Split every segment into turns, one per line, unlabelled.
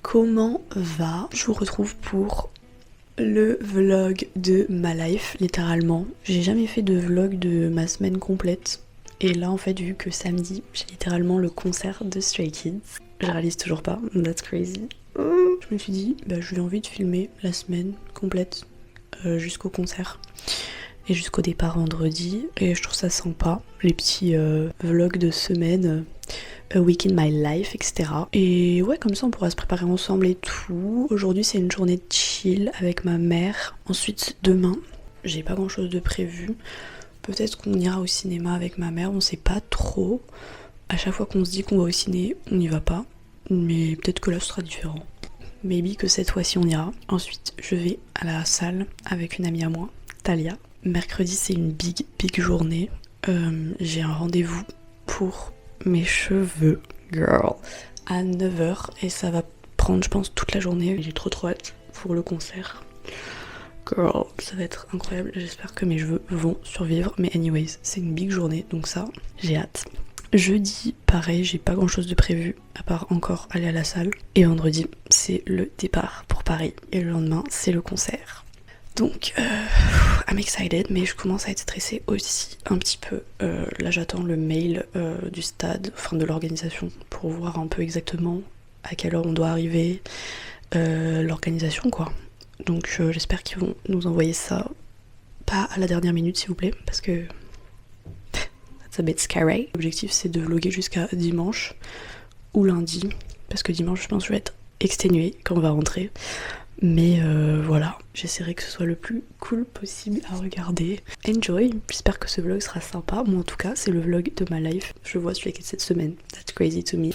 Comment va? Je vous retrouve pour le vlog de ma life, littéralement. J'ai jamais fait de vlog de ma semaine complète. Et là en fait, vu que samedi, j'ai littéralement le concert de Stray Kids. Je réalise toujours pas, that's crazy. Je me suis dit, j'ai envie de filmer la semaine complète jusqu'au concert. Et jusqu'au départ vendredi. Et je trouve ça sympa, les petits vlogs de semaine. A Week in My Life, etc. Et ouais, comme ça on pourra se préparer ensemble et tout. Aujourd'hui c'est une journée de chill avec ma mère. Ensuite demain, j'ai pas grand chose de prévu. Peut-être qu'on ira au cinéma avec ma mère, on sait pas trop. À chaque fois qu'on se dit qu'on va au ciné, on n'y va pas. Mais peut-être que là ce sera différent. Maybe que cette fois-ci on ira. Ensuite je vais à la salle avec une amie à moi, Talia. Mercredi c'est une big journée. J'ai un rendez-vous pour mes cheveux, girl, à 9h et ça va prendre je pense toute la journée. J'ai trop hâte pour le concert. Girl, ça va être incroyable, j'espère que mes cheveux vont survivre, mais anyways, c'est une big journée donc ça, j'ai hâte. Jeudi, pareil, j'ai pas grand chose de prévu à part encore aller à la salle. Et vendredi, c'est le départ pour Paris et le lendemain, c'est le concert. Donc, I'm excited, mais je commence à être stressée aussi un petit peu. Là, j'attends le mail du stade, enfin de l'organisation, pour voir un peu exactement à quelle heure on doit arriver, l'organisation quoi. Donc, j'espère qu'ils vont nous envoyer ça, pas à la dernière minute s'il vous plaît, parce que that's a bit scary. L'objectif c'est de vlogger jusqu'à dimanche ou lundi, parce que dimanche je pense que je vais être exténuée quand on va rentrer. Mais voilà, j'essaierai que ce soit le plus cool possible à regarder. Enjoy, j'espère que ce vlog sera sympa. Moi en tout cas, c'est le vlog de ma life. Je vois celui qui est cette semaine. That's crazy to me.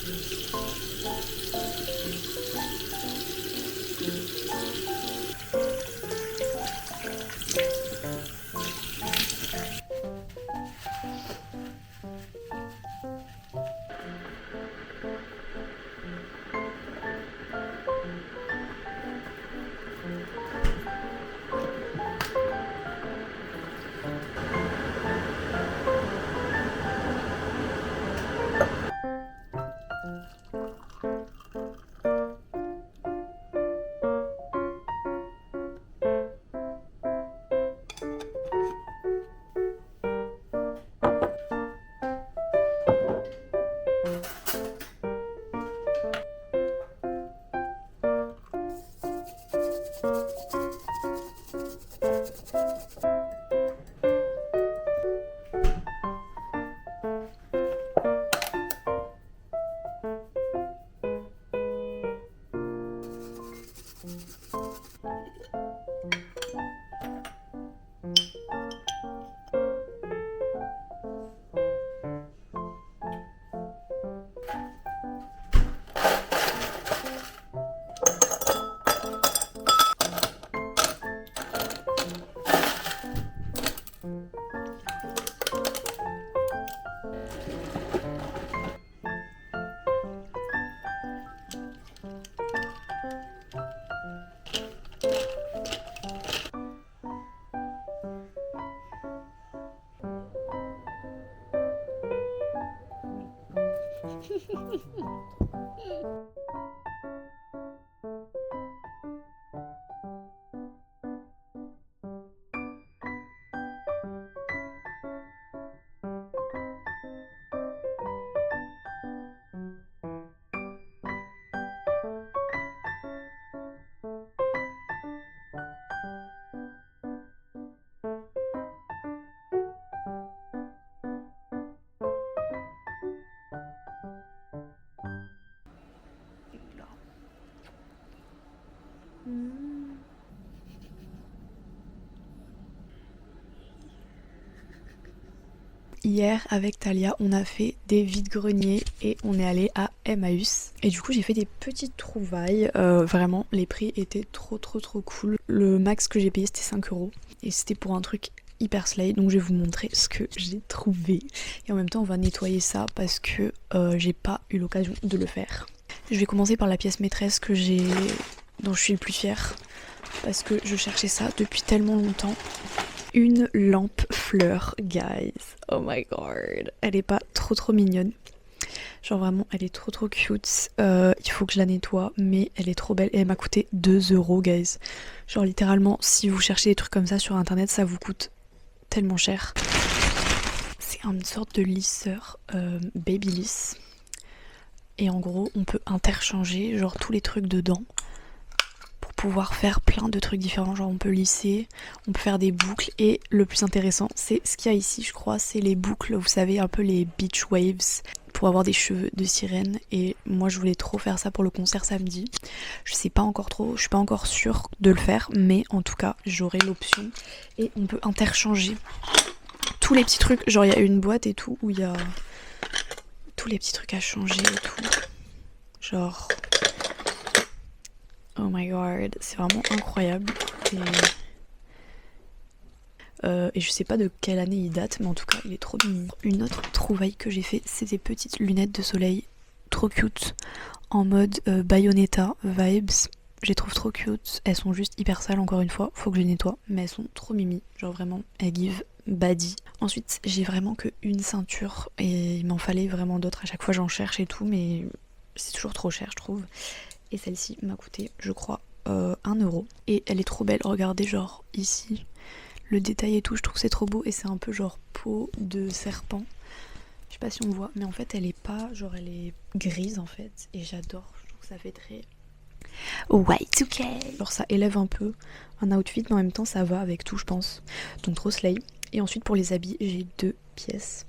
Hier avec Talia on a fait des vides-greniers et on est allé à Emmaüs et du coup j'ai fait des petites trouvailles, vraiment les prix étaient trop cool. Le max que j'ai payé c'était 5 € et c'était pour un truc hyper slay, donc je vais vous montrer ce que j'ai trouvé et en même temps on va nettoyer ça parce que j'ai pas eu l'occasion de le faire. Je vais commencer par la pièce maîtresse dont je suis le plus fière parce que je cherchais ça depuis tellement longtemps une lampe fleur, guys. Oh my god. Elle est pas trop mignonne. Genre vraiment, elle est trop cute. Il faut que je la nettoie, mais elle est trop belle. Et elle m'a coûté 2 €, guys. Genre littéralement, si vous cherchez des trucs comme ça sur internet, ça vous coûte tellement cher. C'est une sorte de lisseur Babyliss. Et en gros, on peut interchanger genre tous les trucs dedans pour pouvoir faire plein de trucs différents. Genre on peut lisser, on peut faire des boucles. Et le plus intéressant, c'est ce qu'il y a ici, je crois, c'est les boucles, vous savez, un peu les beach waves pour avoir des cheveux de sirène. Et moi je voulais trop faire ça pour le concert samedi. Je sais pas encore trop, je suis pas encore sûre de le faire, mais en tout cas j'aurai l'option. Et on peut interchanger tous les petits trucs. Genre il y a une boîte et tout où il y a tous les petits trucs à changer et tout. Genre oh my god, c'est vraiment incroyable. Et je sais pas de quelle année il date, mais en tout cas il est trop mignon. Une autre trouvaille que j'ai fait, c'est des petites lunettes de soleil trop cute en mode Bayonetta vibes. Je les trouve trop cute. Elles sont juste hyper sales, encore une fois, faut que je les nettoie, mais elles sont trop mimi. Genre vraiment, elles give body. Ensuite, j'ai vraiment que une ceinture et il m'en fallait vraiment d'autres. À chaque fois j'en cherche et tout, mais c'est toujours trop cher, je trouve. Et celle-ci m'a coûté, je crois, 1 €. Et elle est trop belle. Regardez, genre ici, le détail et tout, je trouve que c'est trop beau. Et c'est un peu genre peau de serpent. Je sais pas si on voit, mais en fait elle est pas, genre elle est grise en fait. Et j'adore, je trouve que ça fait très Y2K. Genre ça élève un peu un outfit, mais en même temps ça va avec tout, je pense. Donc trop slay. Et ensuite pour les habits, j'ai 2 pièces.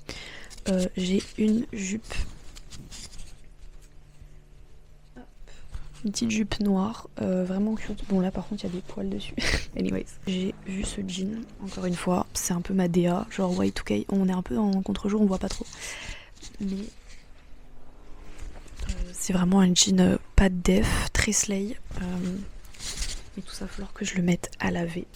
J'ai une jupe. Une petite jupe noire, vraiment cute. Bon là par contre il y a des poils dessus. Anyways, j'ai vu ce jean, encore une fois, c'est un peu ma DA, genre Y2K. On est un peu en contre-jour, on voit pas trop. Mais c'est vraiment un jean pas de def, très slay. Mais tout ça, il va falloir que je le mette à laver.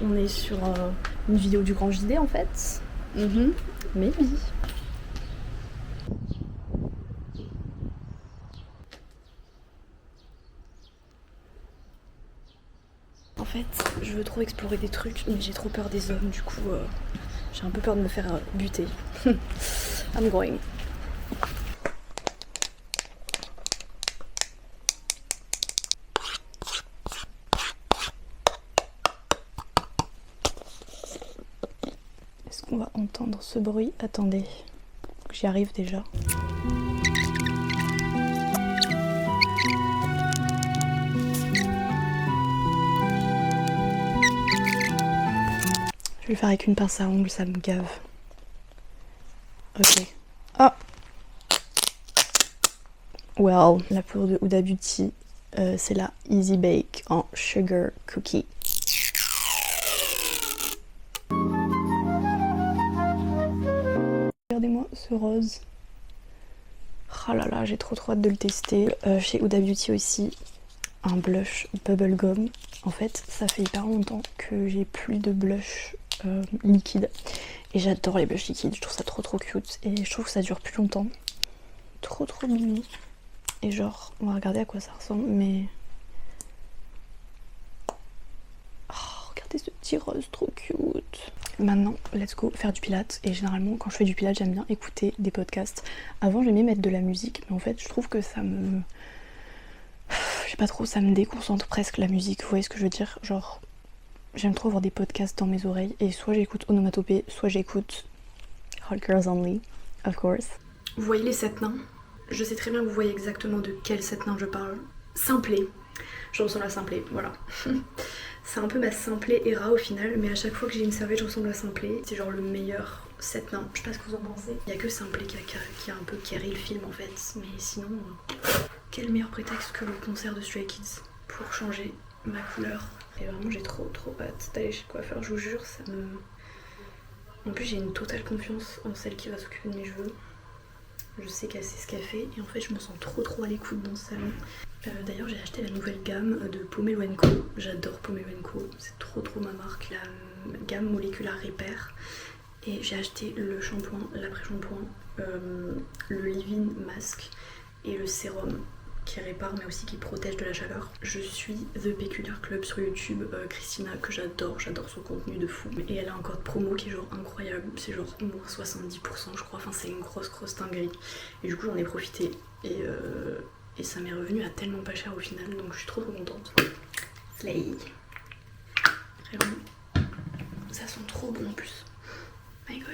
On est sur une vidéo du Grand JD en fait. Maybe. fait, je veux trop explorer des trucs, mais j'ai trop peur des hommes, du coup, j'ai un peu peur de me faire buter. I'm going. Est-ce qu'on va entendre ce bruit? Attendez, j'y arrive déjà. Je vais le faire avec une pince à ongles, ça me gave. Ok. Oh! Well, la poudre de Huda Beauty, c'est la Easy Bake en Sugar Cookie. Regardez-moi ce rose. Oh là là, j'ai trop hâte de le tester. Chez Huda Beauty aussi, un blush Bubblegum. En fait, ça fait hyper longtemps que j'ai plus de blush liquide. Et j'adore les blushs liquides, je trouve ça trop cute. Et je trouve que ça dure plus longtemps. Trop mignon. Et genre, on va regarder à quoi ça ressemble, mais... Oh, regardez ce petit rose trop cute. Maintenant, let's go faire du pilates. Et généralement, quand je fais du pilates, j'aime bien écouter des podcasts. Avant, j'aimais mettre de la musique, mais en fait, je trouve que ça me... Je sais pas trop, ça me déconcentre presque la musique, vous voyez ce que je veux dire? Genre, j'aime trop avoir des podcasts dans mes oreilles, et soit j'écoute Onomatopée, soit j'écoute Hot Girls Only, of course. Vous voyez les 7 nains? Je sais très bien que vous voyez exactement de quel 7 nains je parle. Simplé. Je ressemble à Simplé, voilà. C'est un peu ma Simplé Hera au final, mais à chaque fois que j'ai une serviette, je ressemble à Simplé. C'est genre le meilleur 7 nains. Je sais pas ce que vous en pensez. Il y a que Simplé qui a un peu carré le film en fait, mais sinon, quel meilleur prétexte que le concert de Stray Kids pour changer ma couleur. Et vraiment, j'ai trop hâte d'aller chez le coiffeur, je vous jure, ça me... En plus, j'ai une totale confiance en celle qui va s'occuper de mes cheveux. Je sais qu'elle sait ce qu'elle fait et en fait je me sens trop à l'écoute dans ce salon. D'ailleurs j'ai acheté la nouvelle gamme de Pomelo & Co. J'adore Pomelo & Co. C'est trop ma marque, la gamme Molecular Repair. Et j'ai acheté le shampoing, l'après-shampoing, le leave-in masque et le sérum qui répare mais aussi qui protège de la chaleur. Je suis The Peculiar Club sur YouTube, Christina que j'adore son contenu de fou. Et elle a un code promo qui est genre incroyable, c'est genre moins 70% je crois, enfin c'est une grosse dinguerie. Et du coup j'en ai profité et ça m'est revenu à tellement pas cher au final, donc je suis trop contente. Slay. Vraiment, ça sent trop bon en plus. My god.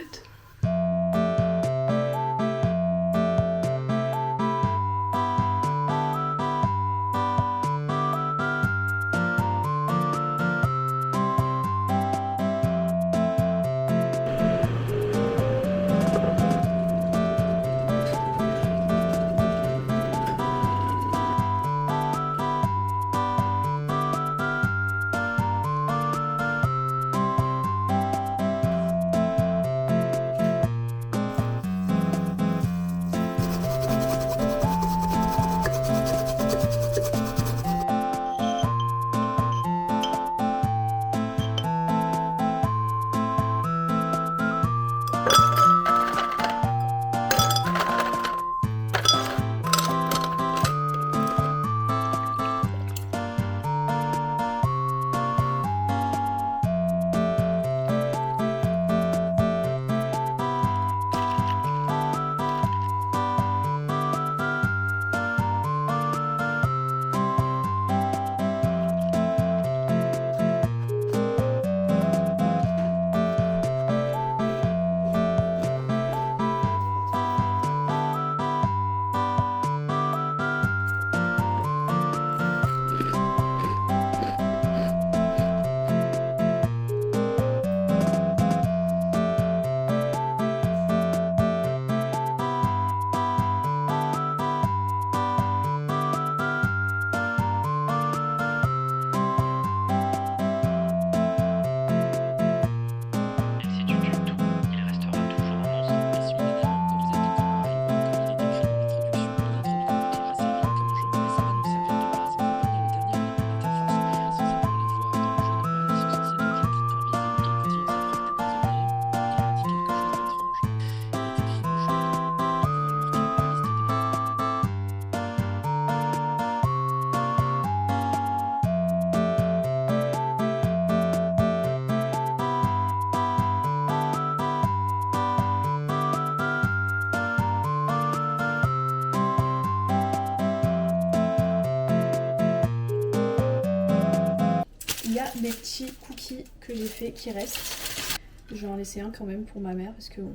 petits cookies que j'ai fait qui restent. Je vais en laisser un quand même pour ma mère parce que bon.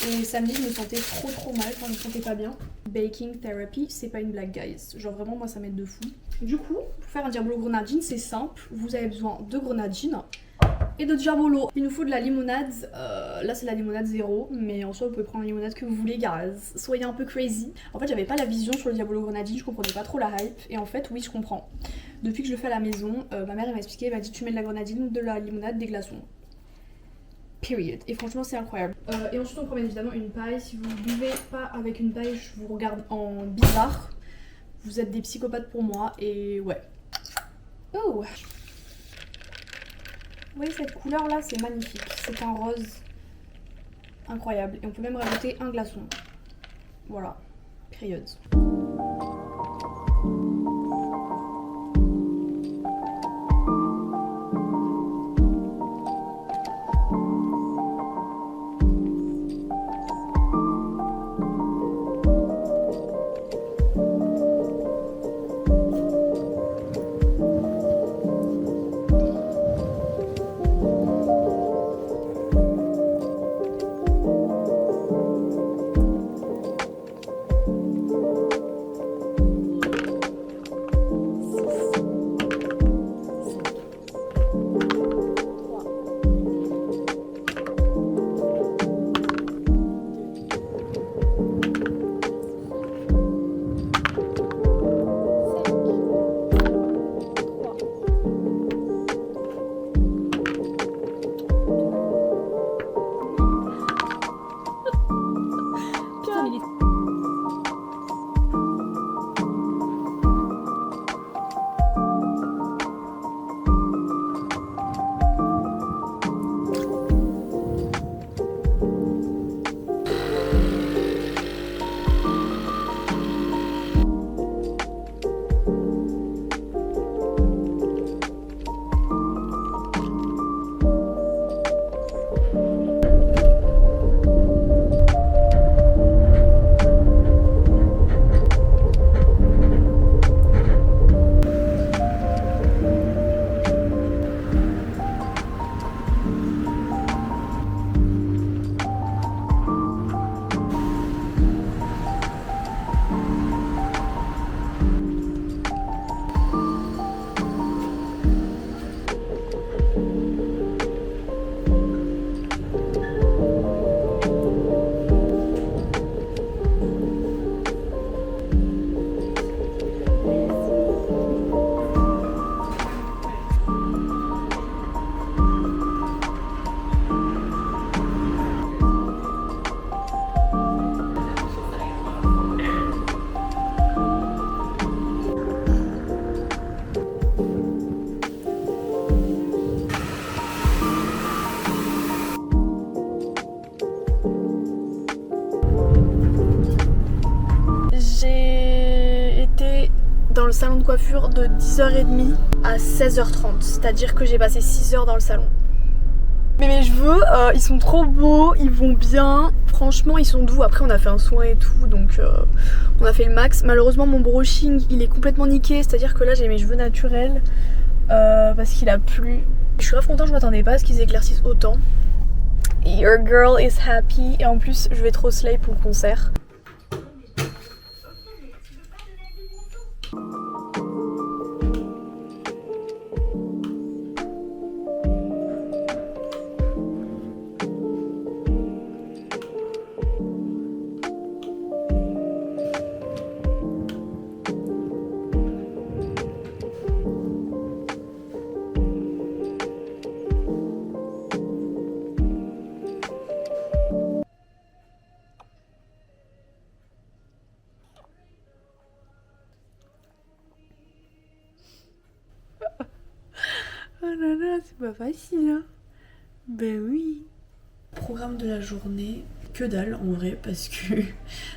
Et samedi je me sentais trop mal, enfin je me sentais pas bien. Baking therapy, c'est pas une blague guys. Genre vraiment moi ça m'aide de fou. Du coup, pour faire un diabolo grenadine c'est simple. Vous avez besoin de grenadine et de diabolo. Il nous faut de la limonade, là c'est la limonade 0, mais en soi vous pouvez prendre la limonade que vous voulez guys. Soyez un peu crazy. En fait j'avais pas la vision sur le diabolo grenadine, je comprenais pas trop la hype. Et en fait oui je comprends. Depuis que je le fais à la maison, ma mère elle m'a expliqué, elle m'a dit tu mets de la grenadine, de la limonade, des glaçons. Period. Et franchement c'est incroyable. Et ensuite on prend bien évidemment une paille. Si vous buvez pas avec une paille, je vous regarde en bizarre. Vous êtes des psychopathes pour moi et ouais. Oh. Vous voyez cette couleur là, c'est magnifique. C'est un rose incroyable. Et on peut même rajouter un glaçon. Voilà. Period. Dans le salon de coiffure de 10h30 à 16h30, c'est-à-dire que j'ai passé 6 heures dans le salon. Mais mes cheveux, ils sont trop beaux, ils vont bien, franchement ils sont doux. Après on a fait un soin et tout, donc on a fait le max. Malheureusement mon brushing il est complètement niqué, c'est-à-dire que là j'ai mes cheveux naturels parce qu'il a plu. Je suis grave contente, je m'attendais pas à ce qu'ils éclaircissent autant. Your girl is happy, et en plus je vais trop slay pour le concert. Oh là là, c'est pas facile hein. Ben oui. Programme de la journée, que dalle en vrai, parce que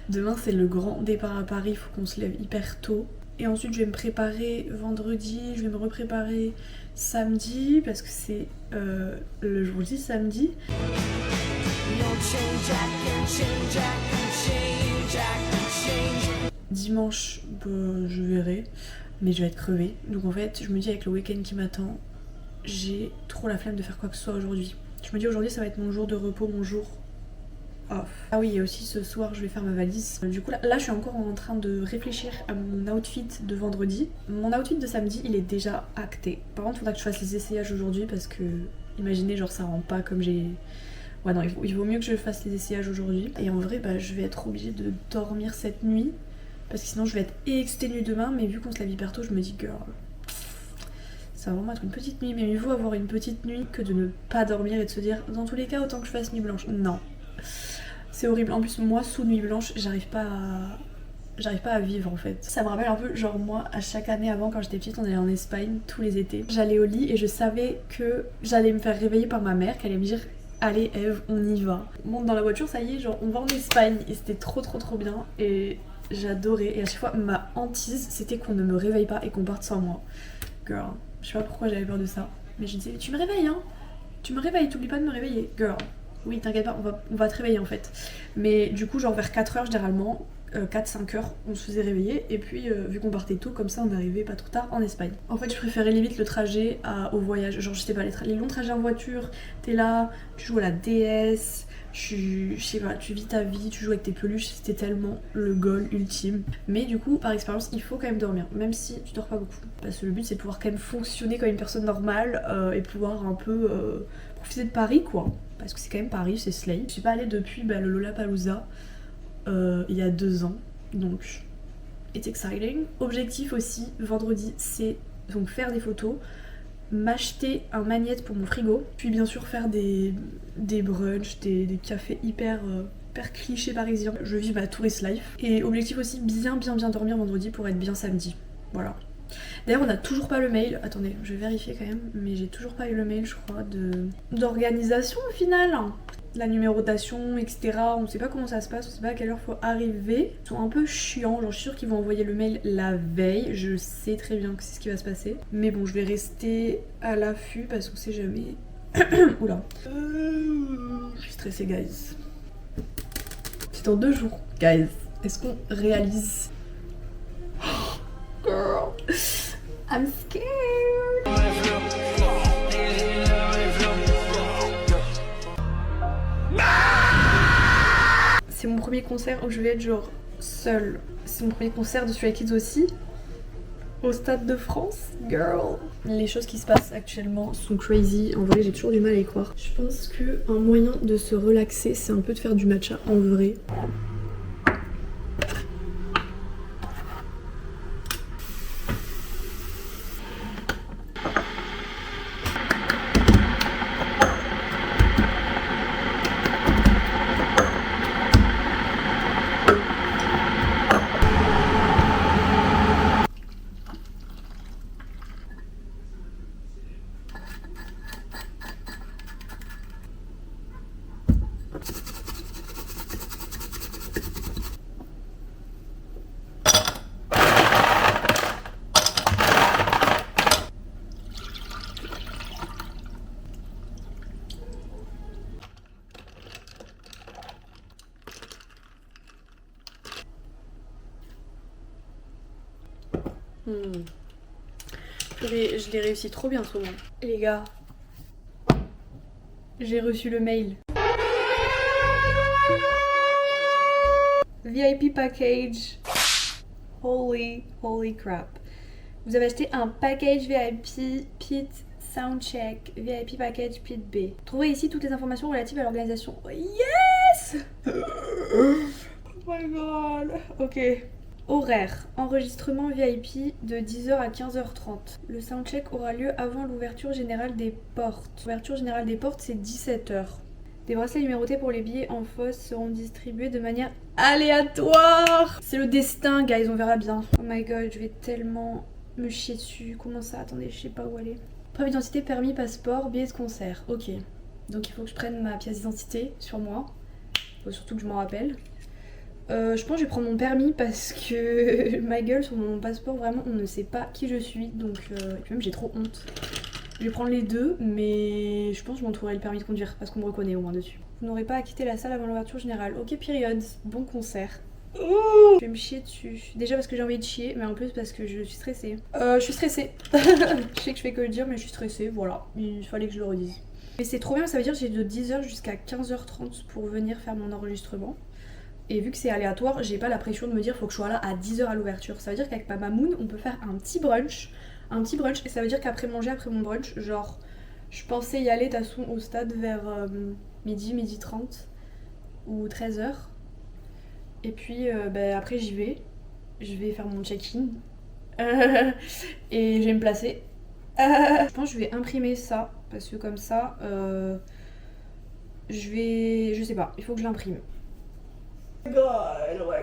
demain c'est le grand départ à Paris, il faut qu'on se lève hyper tôt. Et ensuite je vais me préparer vendredi, je vais me repréparer samedi, parce que c'est le jour J samedi. Dimanche, bah, je verrai.
mais je vais être crevée. Donc en fait, je me dis avec le week-end qui m'attend, j'ai trop la flemme de faire quoi que ce soit aujourd'hui. Je me dis aujourd'hui ça va être mon jour de repos, mon jour off. Ah oui, et aussi ce soir je vais faire ma valise. Du coup là je suis encore en train de réfléchir à mon outfit de vendredi. Mon outfit de samedi il est déjà acté. Par contre il faudra que je fasse les essayages aujourd'hui parce que imaginez genre ça rend pas comme j'ai... Ouais non, il vaut mieux que je fasse les essayages aujourd'hui. Et en vrai bah je vais être obligée de dormir cette nuit parce que sinon je vais être exténuée demain, mais vu qu'on se lève hyper tôt je me dis girl, ça va vraiment être une petite nuit, mais mieux vaut avoir une petite nuit que de ne pas dormir et de se dire dans tous les cas autant que je fasse nuit blanche. Non, c'est horrible. En plus moi sous nuit blanche j'arrive pas à vivre en fait. Ça me rappelle un peu genre moi à chaque année avant quand j'étais petite on allait en Espagne tous les étés. J'allais au lit et je savais que j'allais me faire réveiller par ma mère, qu'elle allait me dire allez Eve on y va. On monte dans la voiture, ça y est, genre on va en Espagne et c'était trop bien et j'adorais. Et à chaque fois ma hantise c'était qu'on ne me réveille pas et qu'on parte sans moi. Girl, je sais pas pourquoi j'avais peur de ça, mais je disais tu me réveilles hein, tu me réveilles, t'oublies pas de me réveiller, girl. Oui t'inquiète pas, on va te réveiller en fait. Mais du coup genre vers 4h généralement, 4-5h on se faisait réveiller et puis vu qu'on partait tôt comme ça on arrivait pas trop tard en Espagne. En fait je préférais limite le trajet au voyage, genre je sais pas les longs trajets en voiture, t'es là, tu joues à la DS, je sais pas, tu vis ta vie, tu joues avec tes peluches, c'était tellement le goal ultime. Mais du coup par expérience il faut quand même dormir, même si tu dors pas beaucoup. Parce que le but c'est de pouvoir quand même fonctionner comme une personne normale et pouvoir un peu profiter de Paris quoi. Parce que c'est quand même Paris, c'est Slay. Je suis pas allée depuis le Lollapalooza il y a 2 ans, donc it's exciting. Objectif aussi, vendredi, c'est donc faire des photos, m'acheter un magnète pour mon frigo, puis bien sûr faire des brunchs, des cafés hyper clichés parisiens. Je vis ma tourist life. Et objectif aussi, bien dormir vendredi pour être bien samedi. Voilà. D'ailleurs on n'a toujours pas le mail, attendez je vais vérifier quand même, mais j'ai toujours pas eu le mail je crois d'organisation au final. La numérotation etc, on sait pas comment ça se passe, on sait pas à quelle heure faut arriver. Ils sont un peu chiants, genre je suis sûre qu'ils vont envoyer le mail la veille, je sais très bien que c'est ce qui va se passer. Mais bon je vais rester à l'affût parce qu'on sait jamais. Oula. Je suis stressée guys. C'est dans 2 jours guys, est-ce qu'on réalise? Girl, I'm scared. C'est mon premier concert où je vais être genre seule. C'est mon premier concert de Stray Kids aussi. Au Stade de France, girl. Les choses qui se passent actuellement sont crazy. En vrai, j'ai toujours du mal à y croire. Je pense que un moyen de se relaxer, c'est un peu de faire du matcha en vrai. Je l'ai réussi trop bien ce moment. Les gars, j'ai reçu le mail. VIP package. Holy crap. Vous avez acheté un package VIP Pit Soundcheck, VIP package Pit B. Trouvez ici toutes les informations relatives à l'organisation. Yes! Oh my god. Ok. Horaire, enregistrement VIP de 10h à 15h30. Le soundcheck aura lieu avant l'ouverture générale des portes. L'ouverture générale des portes, c'est 17h. Des bracelets numérotés pour les billets en fosse seront distribués de manière aléatoire. C'est le destin, guys, on verra bien. Oh my god, je vais tellement me chier dessus. Comment ça? Attendez, je sais pas où aller. Preuve d'identité, permis, passeport, billet de concert. Ok. Donc il faut que je prenne ma pièce d'identité sur moi. Faut surtout que je m'en rappelle. Je pense que je vais prendre mon permis parce que ma gueule sur mon passeport vraiment on ne sait pas qui je suis donc et puis même j'ai trop honte. Je vais prendre les deux mais je pense que je m'entourerai le permis de conduire parce qu'on me reconnaît au moins dessus. Vous n'aurez pas à quitter la salle avant l'ouverture générale. Ok période, bon concert.
Je vais me chier dessus. Déjà parce que j'ai envie de chier, mais en plus parce que je suis stressée. Je suis stressée. Je sais que je fais que le dire, mais je suis stressée, voilà. Il fallait que je le redise. Mais c'est trop bien, ça veut dire que j'ai de 10h jusqu'à 15h30 pour venir faire mon enregistrement. Et vu que c'est aléatoire, j'ai pas la pression de me dire faut que je sois là à 10h à l'ouverture. Ça veut dire qu'avec Mama Moon, on peut faire un petit brunch. Et ça veut dire qu'après manger, après mon brunch, genre, je pensais y aller de toute façon au stade vers midi 30 ou 13h. Et puis après j'y vais. Je vais faire mon check-in. Et je vais me placer. Je pense que je vais imprimer ça. Parce que comme ça, je sais pas, il faut que je l'imprime. Oh my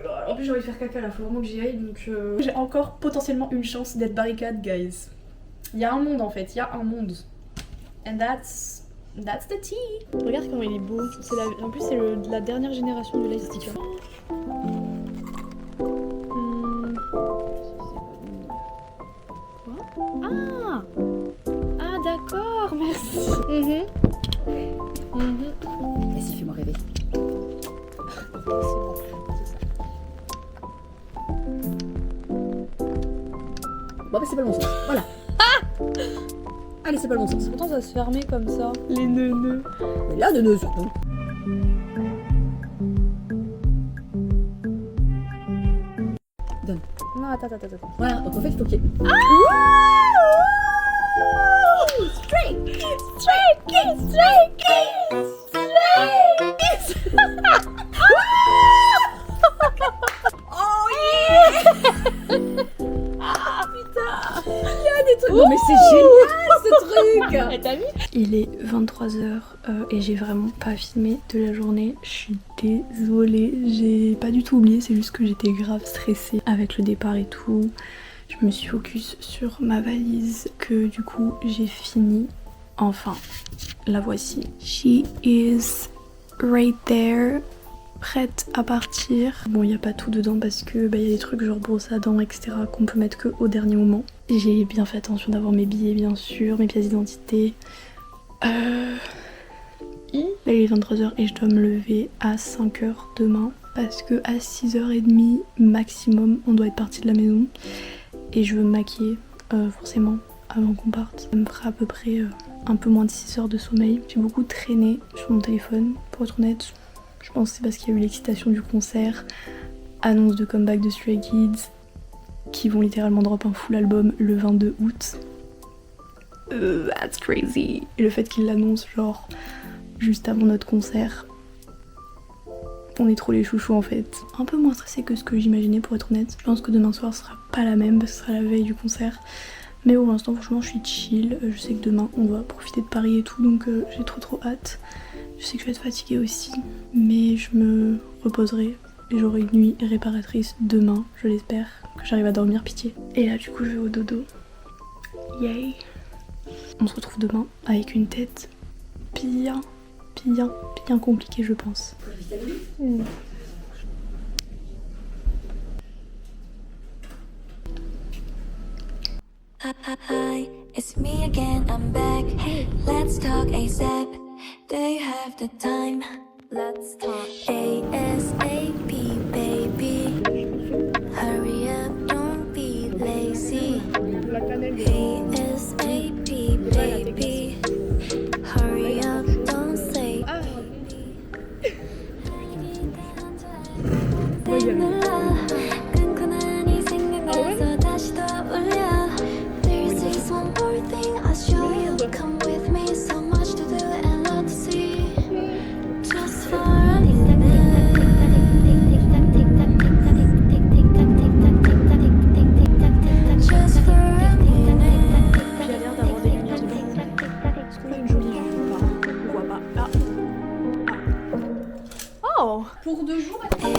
god. En plus j'ai envie de faire caca là, faut vraiment que j'y aille. Donc j'ai encore potentiellement une chance d'être barricade, guys. Il y a un monde en fait, il y a un monde. And that's the tea. Regarde comment il est beau. En plus c'est la dernière génération du light sticker. Ah d'accord, merci.
Vas-y, fais-moi rêver.
C'est bon, c'est ça.
Bon, bah, c'est pas le bon sens. Voilà. Allez, c'est pas le bon sens.
Pourtant ça se fermait comme ça. Les neuneux.
Mais là, de nous surtout. Donne.
Non, attends.
Voilà, donc en fait, il faut qu'il y ait. Non mais c'est génial ce truc.
T'as vu?
Il est 23h et j'ai vraiment pas filmé de la journée. Je suis désolée, j'ai pas du tout oublié, c'est juste que j'étais grave stressée avec le départ et tout. Je me suis focus sur ma valise que du coup j'ai fini. Enfin, la voici. She is right there, prête à partir. Bon, il n'y a pas tout dedans parce que y a des trucs genre brosse à dents, etc. qu'on peut mettre que au dernier moment. J'ai bien fait attention d'avoir mes billets, bien sûr, mes pièces d'identité. Là, il est 23h et je dois me lever à 5h demain parce que à 6h30 maximum, on doit être parti de la maison. Et je veux me maquiller, forcément, avant qu'on parte. Ça me fera à peu près un peu moins de 6 heures de sommeil. J'ai beaucoup traîné sur mon téléphone, pour être honnête. Je pense que c'est parce qu'il y a eu l'excitation du concert, annonce de comeback de Stray Kids, qui vont littéralement drop un full album le 22 août. That's crazy. Et le fait qu'ils l'annoncent genre juste avant notre concert. On est trop les chouchous en fait. Un peu moins stressée que ce que j'imaginais pour être honnête. Je pense que demain soir sera pas la même parce que ce sera la veille du concert. Mais pour l'instant franchement je suis chill. Je sais que demain on va profiter de Paris et tout donc j'ai trop hâte. Je sais que je vais être fatiguée aussi. Mais je me reposerai et j'aurai une nuit réparatrice demain, je l'espère. Que j'arrive à dormir, pitié. Et là du coup je vais au dodo. Yay. On se retrouve demain avec une tête bien compliquée je pense.
Hi, it's me again, I'm back. Hey, let's talk ASAP. Do you have the time? Let's talk ASAP, baby. Hurry up, don't be lazy. ASAP, baby. Hurry up, don't say 끈끈하니 생각나서 다시 떠올려. There's just one more thing I'll show you. Come with me, so much to do and lot to see. Just for a minute. Just for a minute.
Puis il y a l'air d'avoir des lumières dedans. Est-ce qu'on a une jolie vue ou pas? On voit pas. Oh! Pour 2 jours, t'as osé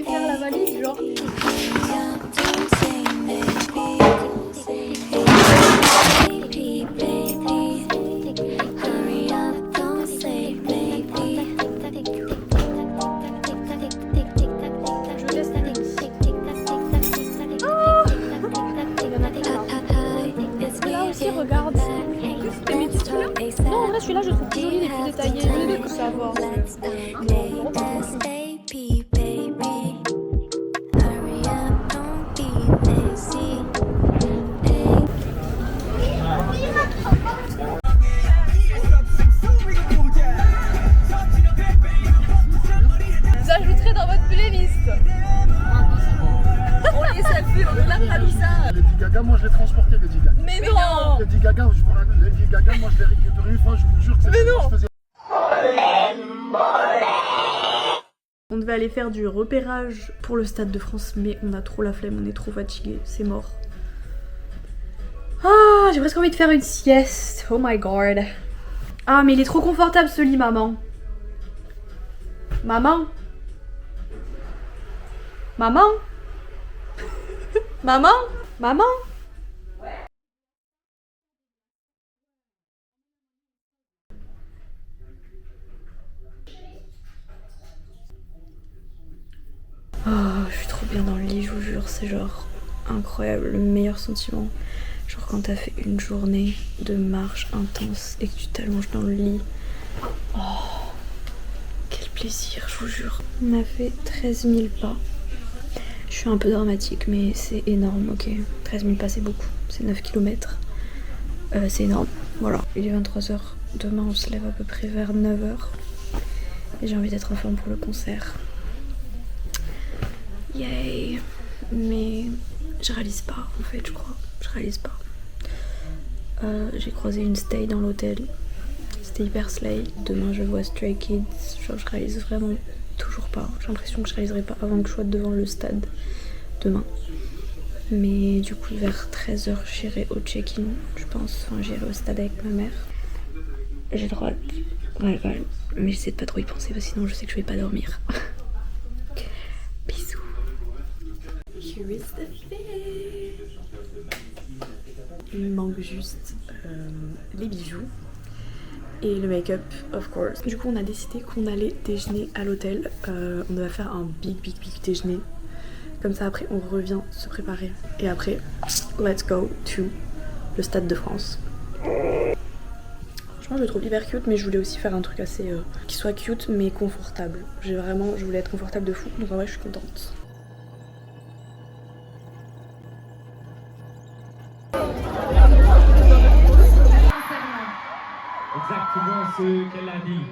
faire la valise, genre. Là aussi, regarde. Mais tu celui-là? Non, en vrai, celui-là, je trouve plus joli, il est plus détaillé. Les deux, ça va.
ASAP.
dans votre playlist. On les selfie, on n'a pas mis ça.
Lady Gaga, moi je l'ai transporté, Lady Gaga.
Mais non.
Lady Gaga, Lady Gaga, moi je l'ai récupéré une fois, je vous jure que c'est
Mais non.
je faisais.
On devait aller faire du repérage pour le Stade de France, mais on a trop la flemme, on est trop fatigué, c'est mort. Ah, j'ai presque envie de faire une sieste. Oh my god. Ah, mais il est trop confortable ce lit, maman. Maman. Maman. Maman. Maman. Oh, je suis trop bien dans le lit, je vous jure, c'est genre incroyable, le meilleur sentiment. Genre quand t'as fait une journée de marche intense et que tu t'allonges dans le lit. Oh, quel plaisir, je vous jure. On a fait 13 000 pas. Je suis un peu dramatique, mais c'est énorme, ok. 13 000 pas, c'est beaucoup, c'est 9 km. C'est énorme, voilà. Il est 23h, demain on se lève à peu près vers 9h. Et j'ai envie d'être en forme pour le concert. Yay! Mais je réalise pas en fait, je crois. Je réalise pas. J'ai croisé une stay dans l'hôtel. C'était hyper slay. Demain je vois Stray Kids. Genre je réalise vraiment toujours pas. J'ai l'impression que je réaliserai pas avant que je sois devant le stade demain. Mais du coup vers 13h j'irai au check-in, je pense. Enfin j'irai au stade avec ma mère. J'ai droit. Ouais, mais j'essaie de pas trop y penser parce que sinon je sais que je vais pas dormir. Bisous. Here is the fit. Il me manque juste les bijoux et le make-up, of course. Du coup, on a décidé qu'on allait déjeuner à l'hôtel. On va faire un big déjeuner. Comme ça, après, on revient se préparer. Et après, let's go to le Stade de France. Franchement, je le trouve hyper cute, mais je voulais aussi faire un truc assez qui soit cute mais confortable. Je voulais être confortable de fou, donc en vrai, je suis contente.
Exactement ce qu'elle a dit.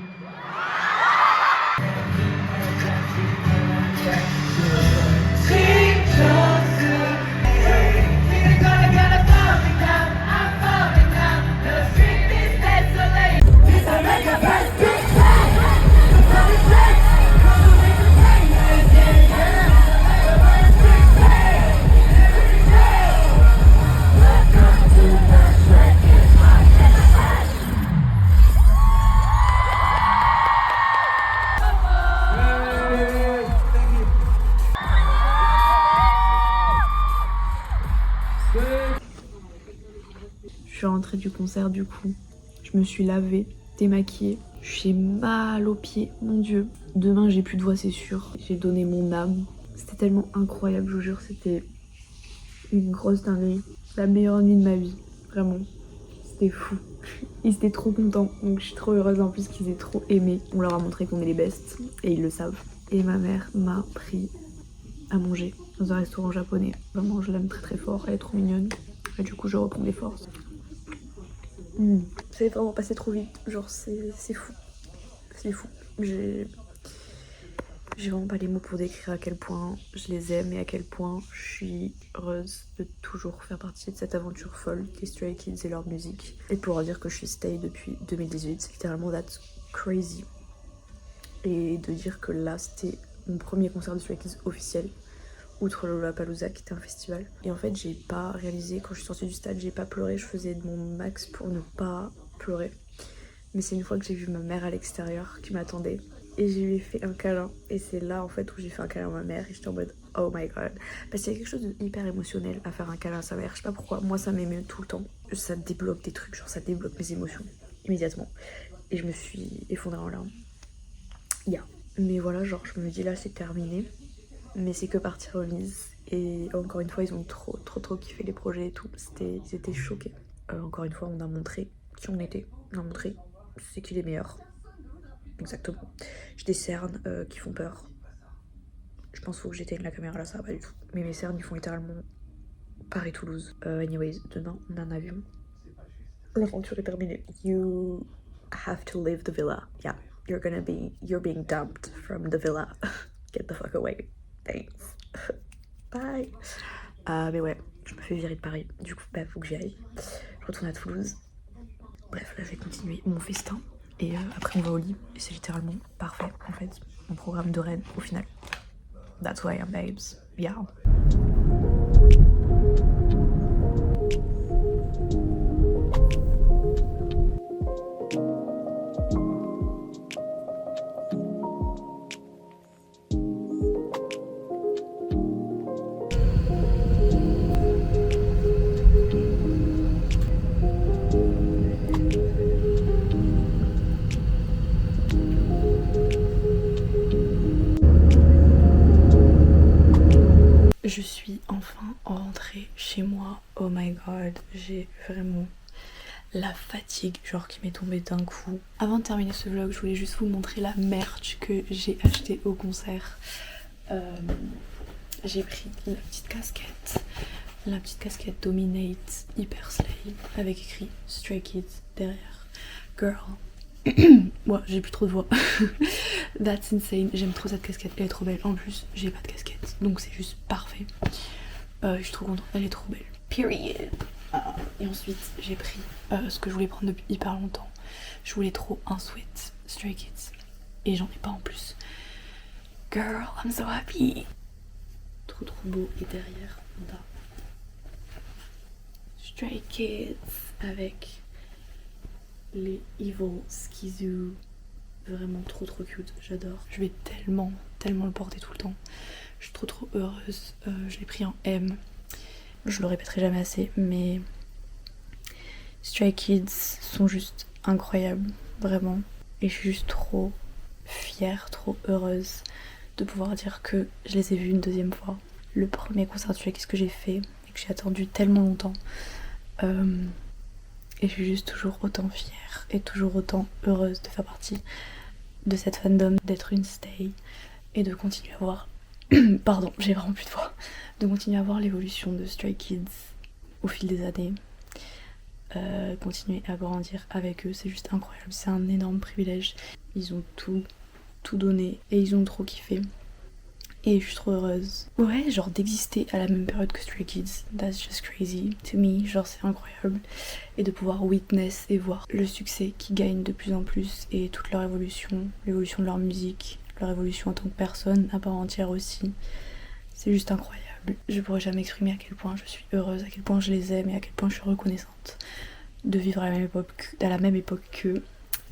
Je suis rentrée du concert du coup. Je me suis lavée, démaquillée. J'ai mal aux pieds, mon dieu. Demain j'ai plus de voix, c'est sûr. J'ai donné mon âme. C'était tellement incroyable, je vous jure, c'était une grosse dinguerie. La meilleure nuit de ma vie, vraiment. C'était fou. Ils étaient trop contents, donc je suis trop heureuse en plus qu'ils aient trop aimé. On leur a montré qu'on est les bestes et ils le savent. Et ma mère m'a pris à manger dans un restaurant japonais. Vraiment, je l'aime très fort, elle est trop mignonne. Et du coup, je reprends des forces. C'est vraiment passé trop vite, genre c'est fou. C'est fou. J'ai vraiment pas les mots pour décrire à quel point je les aime et à quel point je suis heureuse de toujours faire partie de cette aventure folle des Stray Kids et leur musique. Et pour dire que je suis stay depuis 2018, c'est littéralement that's crazy. Et de dire que là c'était mon premier concert de Stray Kids officiel, outre le Lollapalooza qui était un festival. Et en fait j'ai pas réalisé, quand je suis sortie du stade, j'ai pas pleuré, je faisais de mon max pour ne pas pleurer. Mais c'est une fois que j'ai vu ma mère à l'extérieur qui m'attendait et je lui ai fait un câlin. Et c'est là en fait où j'ai fait un câlin à ma mère et j'étais en mode oh my god. Parce qu'il y a quelque chose de hyper émotionnel à faire un câlin à sa mère. Je sais pas pourquoi, moi ça m'émeut tout le temps. Ça débloque des trucs, genre ça débloque mes émotions immédiatement. Et je me suis effondrée en larmes. Mais voilà, genre je me dis là c'est terminé. Mais c'est que partie remise. Et encore une fois ils ont trop kiffé les projets et tout. Ils étaient choqués. Encore une fois on a montré qui on était. On a montré c'est qui les meilleurs. Exactement. J'ai des cernes qui font peur. Je pense qu'il faut que j'éteigne la caméra là, ça va pas du tout. Mais mes cernes ils font littéralement Paris-Toulouse. Anyways, demain on a un avion. L'aventure est terminée. You have to leave the villa. Yeah, you're being dumped from the villa. Get the fuck away. Thanks. Bye. Mais ouais, je me fais virer de Paris. Du coup, bah faut que j'y aille. Je retourne à Toulouse. Bref, là je vais continuer mon festin. Et après on va au lit. Et c'est littéralement parfait en fait. Mon programme de reine au final. That's why I'm babes. Yeah. Je suis enfin rentrée chez moi. Oh my god, j'ai vraiment la fatigue genre qui m'est tombée d'un coup. Avant de terminer ce vlog, je voulais juste vous montrer la merch que j'ai achetée au concert. J'ai pris la petite casquette Dominate Hyper Slay avec écrit Stray Kids derrière. Girl. Ouais, j'ai plus trop de voix. That's insane. J'aime trop cette casquette, elle est trop belle. En plus, j'ai pas de casquette, donc c'est juste parfait. Je suis trop contente, elle est trop belle. Period. Et ensuite, j'ai pris ce que je voulais prendre depuis hyper longtemps. Je voulais trop un sweat Stray Kids et j'en ai pas en plus. Girl, I'm so happy. Trop beau. Et derrière, on a Stray Kids avec les Evil Skizoo. Vraiment trop cute, j'adore. Je vais tellement le porter tout le temps. Je suis trop heureuse. Je l'ai pris en M. Je le répéterai jamais assez, mais Stray Kids sont juste incroyables, vraiment. Et je suis juste trop fière, trop heureuse de pouvoir dire que je les ai vus une deuxième fois. Le premier concert de Stray Kids que j'ai fait et que j'ai attendu tellement longtemps. Et je suis juste toujours autant fière et toujours autant heureuse de faire partie de cette fandom, d'être une stay et de continuer à voir pardon, j'ai vraiment plus de voix, de continuer à voir l'évolution de Stray Kids au fil des années, continuer à grandir avec eux, c'est juste incroyable, c'est un énorme privilège. Ils ont tout donné et ils ont trop kiffé. Et je suis trop heureuse. Ouais, genre d'exister à la même période que Stray Kids, that's just crazy to me, genre c'est incroyable. Et de pouvoir witness et voir le succès qu'ils gagnent de plus en plus et toute leur évolution, l'évolution de leur musique, leur évolution en tant que personne à part entière aussi. C'est juste incroyable. Je pourrais jamais exprimer à quel point je suis heureuse, à quel point je les aime et à quel point je suis reconnaissante de vivre à la même époque qu'eux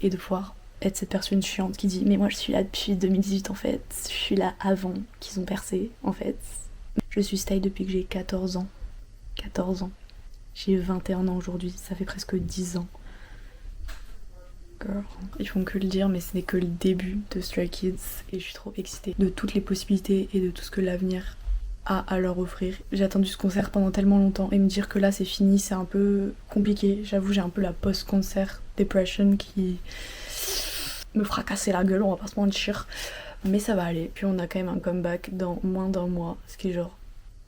et de pouvoir être cette personne chiante qui dit mais moi je suis là depuis 2018 en fait, je suis là avant qu'ils ont percé en fait. Je suis stay depuis que j'ai 14 ans. J'ai 21 ans aujourd'hui, ça fait presque 10 ans. Girl. Ils font que le dire mais ce n'est que le début de Stray Kids et je suis trop excitée de toutes les possibilités et de tout ce que l'avenir a à leur offrir. J'ai attendu ce concert pendant tellement longtemps et me dire que là c'est fini c'est un peu compliqué. J'avoue j'ai un peu la post-concert depression qui me fracasser la gueule, on va pas se mentir, mais ça va aller. Puis on a quand même un comeback dans moins d'un mois, ce qui est genre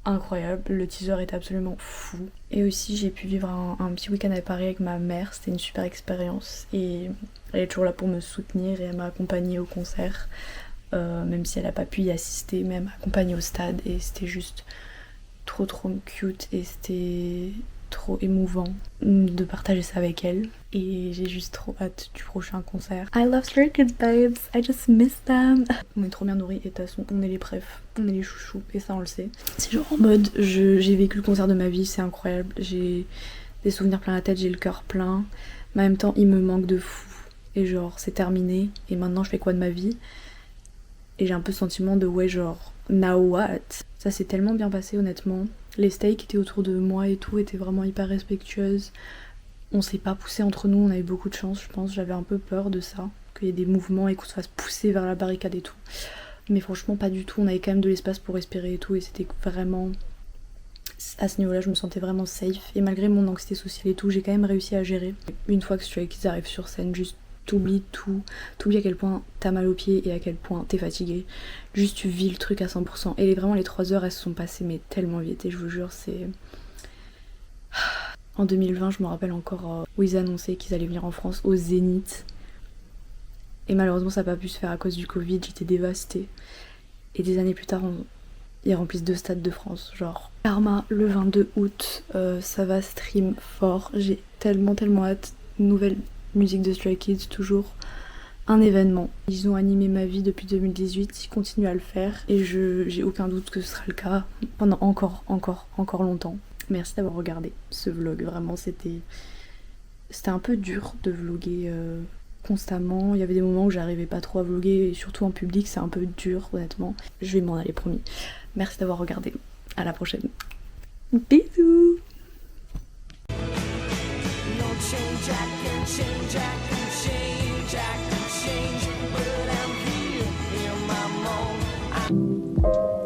incroyable. Le teaser est absolument fou. Et aussi j'ai pu vivre un petit week-end à Paris avec ma mère, c'était une super expérience et elle est toujours là pour me soutenir et elle m'a accompagnée au concert, même si elle a pas pu y assister, mais elle m'a accompagnée au stade et c'était juste trop cute et c'était trop émouvant de partager ça avec elle et j'ai juste trop hâte du prochain concert. I love Stray Kids babes, I just miss them. On est trop bien nourris et de toute façon on est les préfs, on est les chouchous et ça on le sait. C'est genre en mode j'ai vécu le concert de ma vie, c'est incroyable, j'ai des souvenirs plein la tête, j'ai le cœur plein, mais en même temps il me manque de fou et genre c'est terminé et maintenant je fais quoi de ma vie et j'ai un peu ce sentiment de ouais genre now what. Ça s'est tellement bien passé honnêtement. Les stays qui étaient autour de moi et tout étaient vraiment hyper respectueuses. On s'est pas poussé entre nous, on a eu beaucoup de chance je pense. J'avais un peu peur de ça, qu'il y ait des mouvements et qu'on se fasse pousser vers la barricade et tout. Mais franchement pas du tout, on avait quand même de l'espace pour respirer et tout et c'était vraiment... À ce niveau-là je me sentais vraiment safe et malgré mon anxiété sociale et tout j'ai quand même réussi à gérer. Une fois que Stray Kids arrive sur scène, juste t'oublies tout, t'oublies à quel point t'as mal aux pieds et à quel point t'es fatiguée. Juste tu vis le truc à 100% et vraiment les 3 heures elles se sont passées mais tellement vite et je vous jure c'est... En 2020 je me rappelle encore où ils annonçaient qu'ils allaient venir en France au Zénith et malheureusement ça n'a pas pu se faire à cause du Covid, j'étais dévastée Et des années plus tard, ils remplissent 2 stades de France. Genre, Karma, le 22 août, ça va stream fort. J'ai tellement hâte. Nouvelle musique de Stray Kids, toujours un événement. Ils ont animé ma vie depuis 2018, ils continuent à le faire. Et j'ai aucun doute que ce sera le cas pendant encore longtemps. Merci d'avoir regardé ce vlog. Vraiment, c'était un peu dur de vlogger constamment. Il y avait des moments où j'arrivais pas trop à vlogger, et surtout en public, c'est un peu dur, honnêtement. Je vais m'en aller, promis. Merci d'avoir regardé. À la prochaine. Bisous.
Change, I can change, I can change, I can change, but I'm here in my moment.